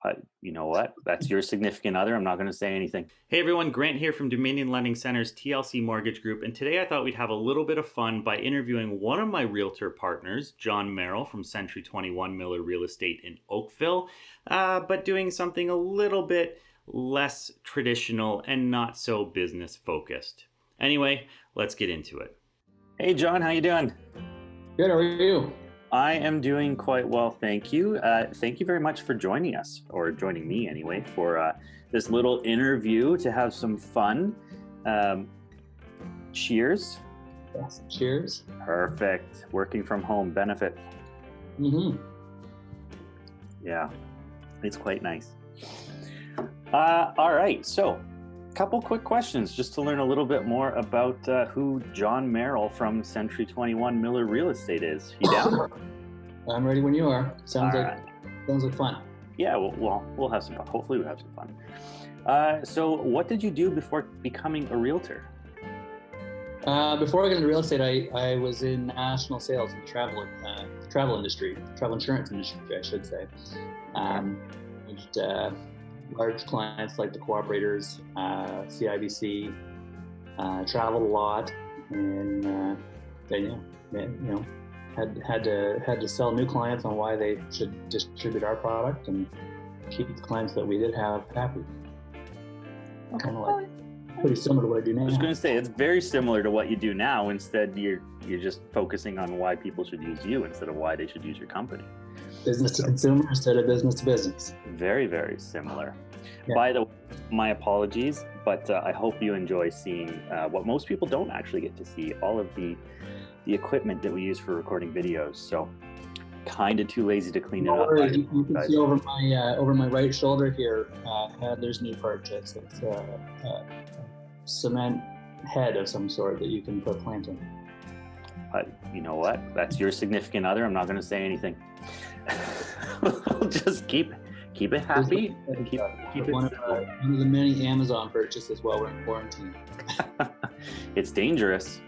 But you know what? That's your significant other. I'm not going to say anything. Hey everyone, Grant here from Dominion Lending Center's TLC Mortgage Group. And today I thought we'd have a little bit of fun by interviewing one of my realtor partners, John Merrill from Century 21 Miller Real Estate in Oakville, but doing something a little bit less traditional and not so business focused. Anyway, let's get into it. Hey John, how you doing? Good, how are you? I am doing quite well, thank you. Thank you very much for joining us, or joining me anyway, for this little interview to have some fun. Cheers. Yes, cheers. Perfect. Working from home benefit. Mm-hmm. Yeah, it's quite nice. All right, so a couple quick questions just to learn a little bit more about who John Merrill from Century 21 Miller Real Estate is. You down? I'm ready when you are. Sounds like fun. Yeah, we'll have some fun. Hopefully we'll have some fun. So what did you do before becoming a realtor? Before I got into real estate, I was in national sales in the travel industry, travel insurance industry, I should say. Managed large clients like the Cooperators, CIBC, traveled a lot, and then had to sell new clients on why they should distribute our product and keep the clients that we did have happy. Kind of like pretty similar to what I do now. I was going to say it's very similar to what you do now. Instead, you're just focusing on why people should use you instead of why they should use your company. Business to consumer instead of business to business. Very, very similar. Yeah. By the way, my apologies, but I hope you enjoy seeing what most people don't actually get to see, all of the equipment that we use for recording videos. So kind of too lazy to clean it up. You can see over my right shoulder here, there's new purchase. It's a cement head of some sort that you can put planting. But you know what? That's your significant other. I'm not going to say anything. We'll just keep it happy. Keep it one of the many Amazon purchases while we're in quarantine. It's dangerous.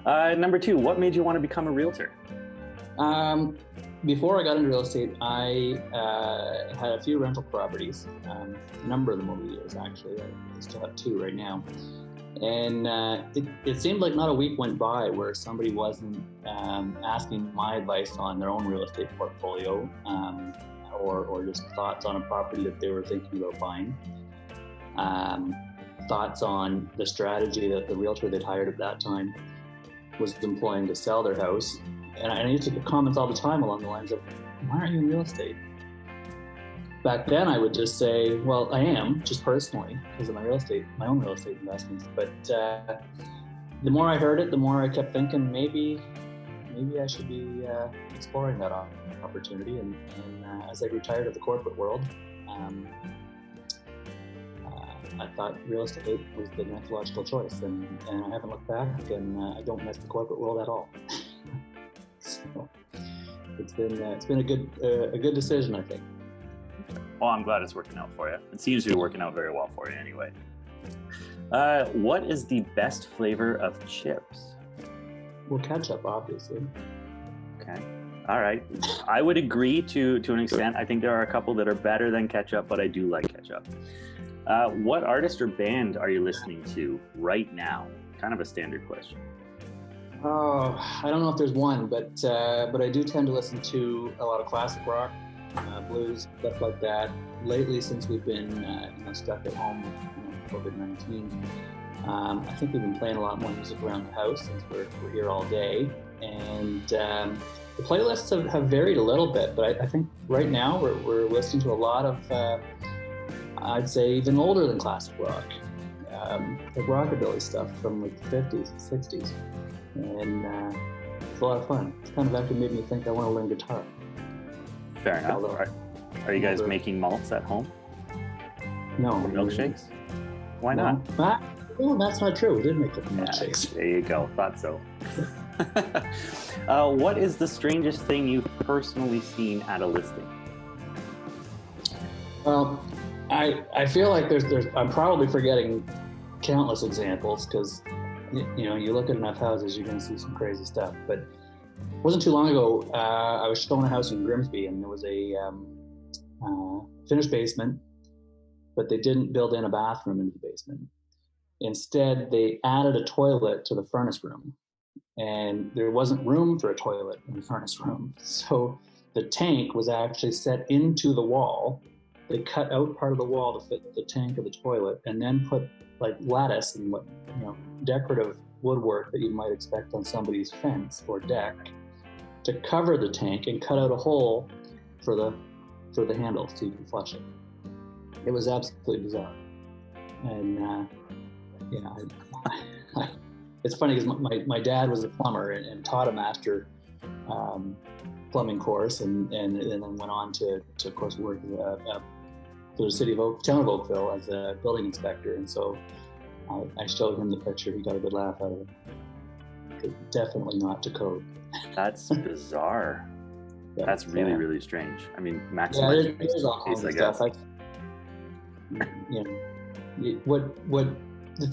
Number 2, what made you want to become a realtor? Before I got into real estate, I had a few rental properties, a number of them over the years, actually. I still have 2 right now. And it seemed like not a week went by where somebody wasn't asking my advice on their own real estate portfolio, or just thoughts on a property that they were thinking about buying. Thoughts on the strategy that the realtor they'd hired at that time was employing to sell their house. And I used to get comments all the time along the lines of, why aren't you in real estate? Back then I would just say, well, I am, just personally, because of my own real estate investments. But the more I heard it, the more I kept thinking maybe I should be exploring that opportunity. And as I grew tired of the corporate world, I thought real estate was the next logical choice, and I haven't looked back, and I don't miss the corporate world at all. So it's been a good decision, I think. Well, I'm glad it's working out for you. It seems to be working out very well for you anyway. What is the best flavor of chips? Well, ketchup, obviously. Okay. All right. I would agree to an extent. I think there are a couple that are better than ketchup, but I do like ketchup. What artist or band are you listening to right now? Kind of a standard question. Oh, I don't know if there's one, but I do tend to listen to a lot of classic rock, blues, stuff like that. Lately, since we've been stuck at home with COVID-19, I think we've been playing a lot more music around the house since we're here all day. And the playlists have varied a little bit, but I think right now we're listening to a lot of, I'd say even older than classic rock, like rockabilly stuff from like the 50s and 60s. And it's a lot of fun. It's kind of actually made me think I want to learn guitar. Fair enough. Are you guys making malts at home? No. Or milkshakes? Why not? Well, that's not true. We did make milkshakes. There you go. Thought so. What is the strangest thing you've personally seen at a listing? Well, I feel like I'm probably forgetting countless examples, because you look at enough houses, you're going to see some crazy stuff. But it wasn't too long ago, I was showing a house in Grimsby, and there was a finished basement, but they didn't build in a bathroom into the basement. Instead, they added a toilet to the furnace room, and there wasn't room for a toilet in the furnace room. So the tank was actually set into the wall. They cut out part of the wall to fit the tank of the toilet, and then put like lattice and what decorative woodwork that you might expect on somebody's fence or deck to cover the tank, and cut out a hole for the handle so you can flush it. It was absolutely bizarre, and it's funny because my dad was a plumber and taught a master plumbing course, and then went on to of course work for the town of Oakville as a building inspector. And so I showed him the picture. He got a good laugh out of it. Definitely not to code. That's bizarre. Yeah, That's really, really strange. I mean, maximizing there's all kinds of stuff.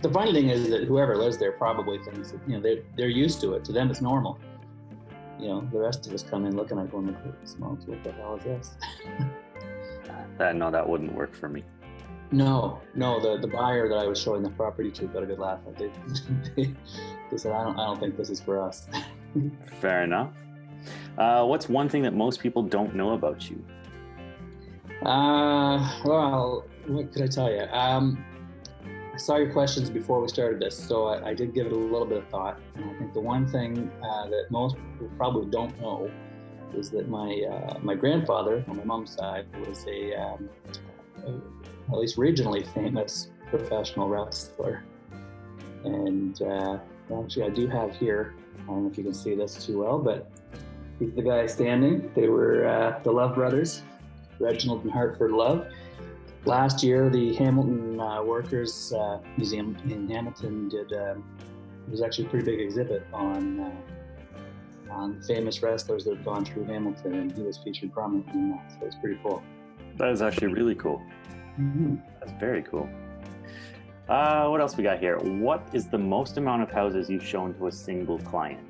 The funny thing is that whoever lives there probably thinks that they're used to it. To them, it's normal. The rest of us come in looking at going, "Holy smokes, what the hell is this?" No, that wouldn't work for me. No, the buyer that I was showing the property to got a good laugh at it. They said, I don't think this is for us. Fair enough. What's one thing that most people don't know about you? Well, what could I tell you? I saw your questions before we started this, so I did give it a little bit of thought. And I think the one thing that most people probably don't know is that my grandfather on my mom's side was a at least regionally famous professional wrestler. And actually, I do have here, I don't know if you can see this too well, but he's the guy standing. They were the Love brothers, Reginald and Hartford Love. Last year, the Hamilton Workers Museum in Hamilton did it was actually a pretty big exhibit on famous wrestlers that have gone through Hamilton, and he was featured prominently in that. So it's pretty cool. That is actually really cool. Mm-hmm. That's very cool. What else we got here? What is the most amount of houses you've shown to a single client?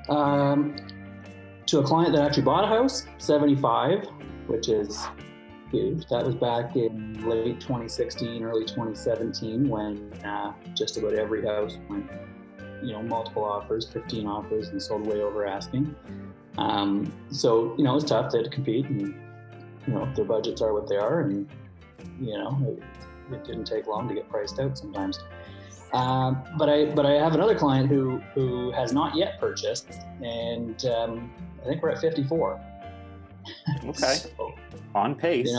To a client that actually bought a house, 75, which is huge. That was back in late 2016, early 2017, when just about every house went, multiple offers, 15 offers, and sold way over asking. So, it was tough. They had to compete, and, their budgets are what they are, and, it didn't take long to get priced out sometimes. But I have another client who has not yet purchased, and I think we're at 54. Okay. So, on pace.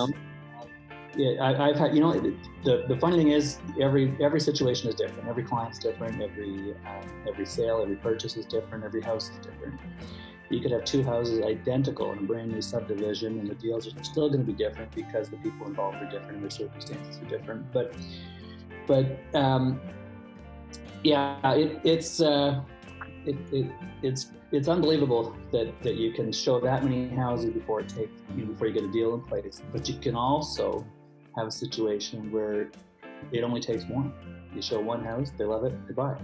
Yeah, I've had, the funny thing is every situation is different. Every client's different. Every sale, every purchase is different. Every house is different. You could have two houses identical in a brand new subdivision, and the deals are still going to be different because the people involved are different and their circumstances are different. It's unbelievable that you can show that many houses before you get a deal in place. But you can also have a situation where it only takes one. You show one house, they love it, they buy it.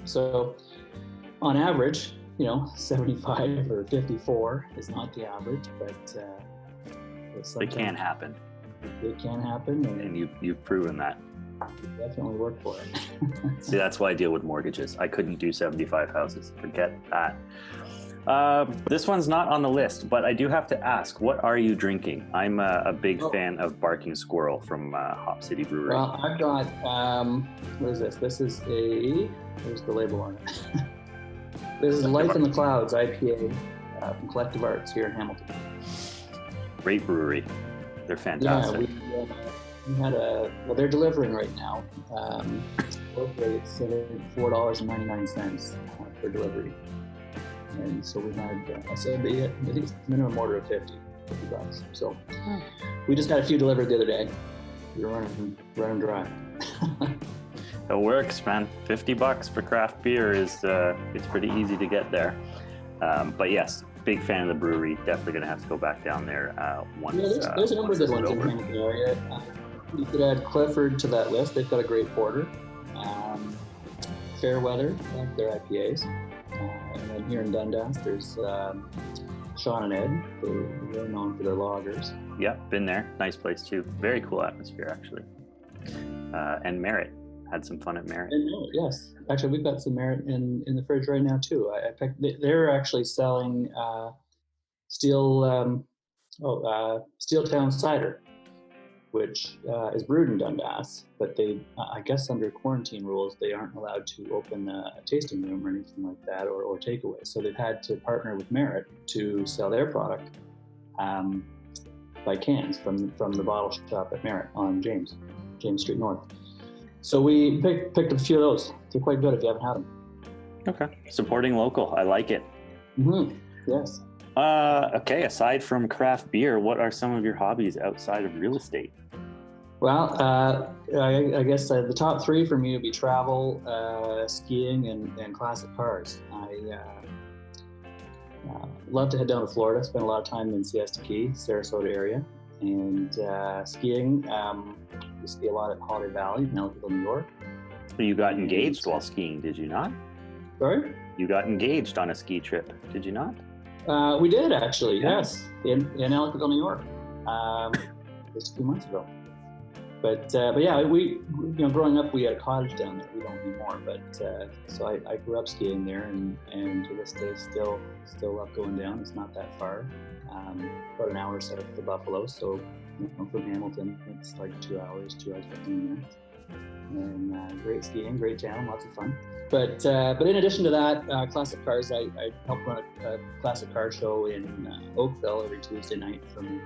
So on average, 75 or 54 is not the average, but it can happen. It can happen, and you've proven that. Definitely work for it. See, that's why I deal with mortgages. I couldn't do 75 houses. Forget that. This one's not on the list, but I do have to ask, what are you drinking? I'm a big fan of Barking Squirrel from Hop City Brewery. Well, I've got, what is this? This is there's the label on it. This is Life in the Clouds IPA from Collective Arts here in Hamilton. Great brewery. They're fantastic. Yeah, we had they're delivering right now. It's $4.99 for delivery. And so we had, I think it's minimum order of $50. So we just got a few delivered the other day. We were running dry. It works, man. $50 for craft beer is it's pretty easy to get there. But yes, big fan of the brewery. Definitely gonna have to go back down there once. Yeah, there's a number of good ones in the Hamilton area. You could add Clifford to that list. They've got a great porter. Fairweather, their IPAs. And then here in Dundas, there's Sean and Ed. They're really known for their loggers. Yep, been there. Nice place too. Very cool atmosphere, actually. And Merritt. Had some fun at Merritt. And Merritt, yes. Actually, we've got some Merritt in the fridge right now too. I picked, they're actually selling steel Steeltown cider, which is brewed in Dundas, but they, I guess under quarantine rules, they aren't allowed to open a tasting room or anything like that, or takeaway. So they've had to partner with Merritt to sell their product by cans from the bottle shop at Merritt on James Street North. So we picked a few of those. They're quite good if you haven't had them. Okay, supporting local. I like it. Mm-hmm. Yes. Okay, aside from craft beer, what are some of your hobbies outside of real estate? Well, I guess the top three for me would be travel, skiing, and classic cars. I love to head down to Florida, spend a lot of time in Siesta Key, Sarasota area, and skiing. We ski a lot at Holiday Valley in Ellicottville, New York. You got engaged while skiing, did you not? Sorry? You got engaged on a ski trip, did you not? We did actually, yes, in Ellicottville, New York, just a few months ago. But yeah, we growing up, we had a cottage down there. We don't anymore, but so I grew up skiing there, and to this day, still love going down. It's not that far, about an hour south of Buffalo. So from Hamilton, it's like 2 hours, 15 minutes. And great skiing, great town, lots of fun. But in addition to that, classic cars, I help run a classic car show in Oakville every Tuesday night from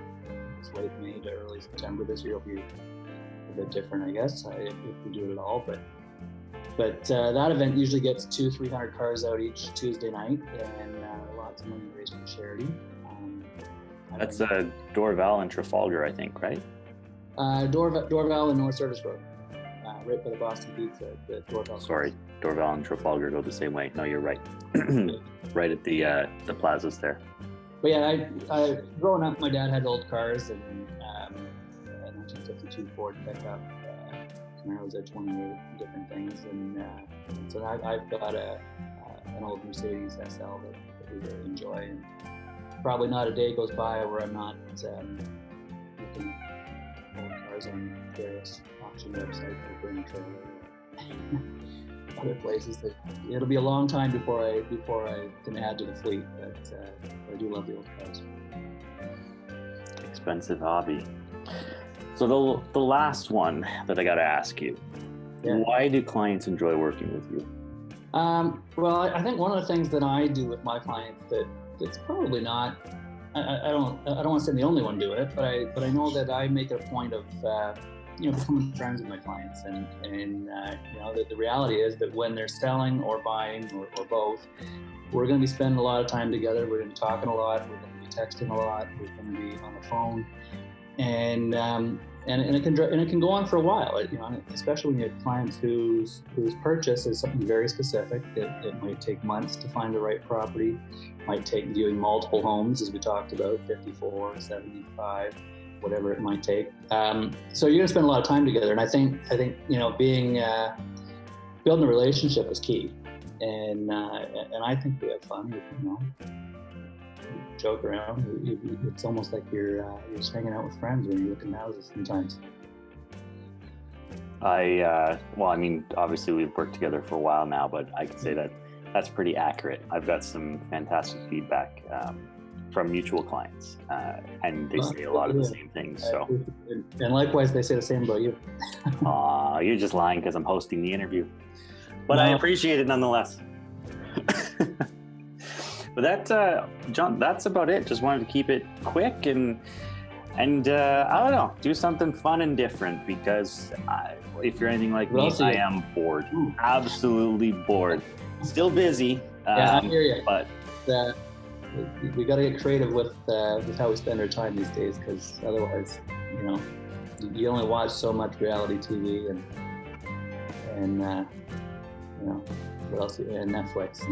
late May to early September. This year will be a bit different, I guess, if we do it at all. But that event usually gets 200-300 cars out each Tuesday night, and lots of money raised for charity. That's Dorval and Trafalgar, I think, right? Dorval and North Service Road, right by the Boston Pizza. The Dorval. Sorry, Dorval and Trafalgar go the same way. No, you're right. Right at the plazas there. But yeah, I growing up, my dad had old cars, and a 1952 Ford pickup, Camaros at 28, different things, and so I've got an old Mercedes SL that we really enjoy, and probably not a day goes by where I'm not looking at old cars on various auction websites like Burn Trailer, other places. That it'll be a long time before I can add to the fleet, but I do love the old cars. Expensive hobby. So the last one that I got to ask you, Why do clients enjoy working with you? Well, I think one of the things that I do with my clients that's probably not, I don't want to say I'm the only one doing it, but I know that I make it a point of becoming friends with my clients, and that the reality is that when they're selling or buying or both, we're going to be spending a lot of time together. We're going to be talking a lot. We're going to be texting a lot. We're going to be on the phone, and it can go on for a while. Especially when you have clients whose purchase is something very specific. It might take months to find the right property. It might take viewing multiple homes, as we talked about, 54, 75, whatever it might take. So you're going to spend a lot of time together, and I think being building a relationship is key. And I think we have fun. Joke around. It's almost like you're just hanging out with friends when you're looking at houses sometimes. Obviously we've worked together for a while now, but I can say that's pretty accurate. I've got some fantastic feedback from mutual clients, and they say a lot of the same things. So, and likewise, they say the same about you. You're just lying because I'm hosting the interview, but no. I appreciate it nonetheless. But that, John, that's about it. Just wanted to keep it quick and I don't know, do something fun and different, because if you're anything like me, I am bored. Absolutely bored. Still busy. I hear you. But we got to get creative with how we spend our time these days, because otherwise, you only watch so much reality TV and what else? And Netflix.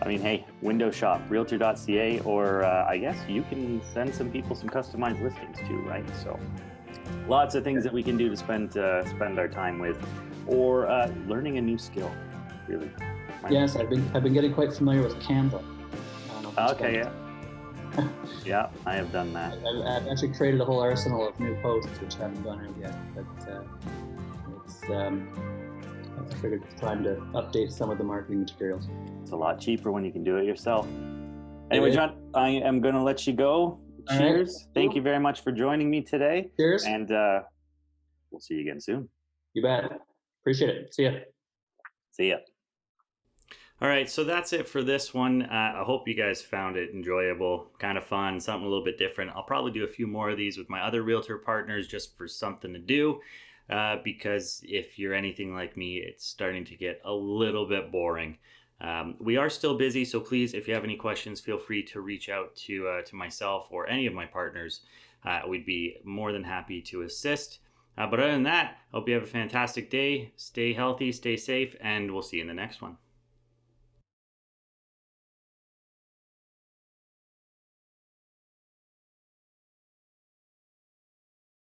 I mean, hey, window shop, Realtor.ca, or I guess you can send some people some customized listings too, right? So lots of things that we can do to spend our time with, or learning a new skill, really. Yes, I've been getting quite familiar with Canva. I don't know know, Okay, spend. yeah. Yeah, I have done that. I've actually created a whole arsenal of new posts which haven't gone out yet, but it's I figured it's time to update some of the marketing materials. It's a lot cheaper when you can do it yourself. It Anyway, is. John, I am going to let you go. All right. Cheers. Thank you very much for joining me today. Cheers. And we'll see you again soon. You bet. Appreciate it. See ya. See ya. All right, so that's it for this one. I hope you guys found it enjoyable, kind of fun, something a little bit different. I'll probably do a few more of these with my other realtor partners just for something to do. Because if you're anything like me, it's starting to get a little bit boring. We are still busy, so please, if you have any questions, feel free to reach out to myself or any of my partners. We'd be more than happy to assist. But other than that, I hope you have a fantastic day. Stay healthy, stay safe, and we'll see you in the next one.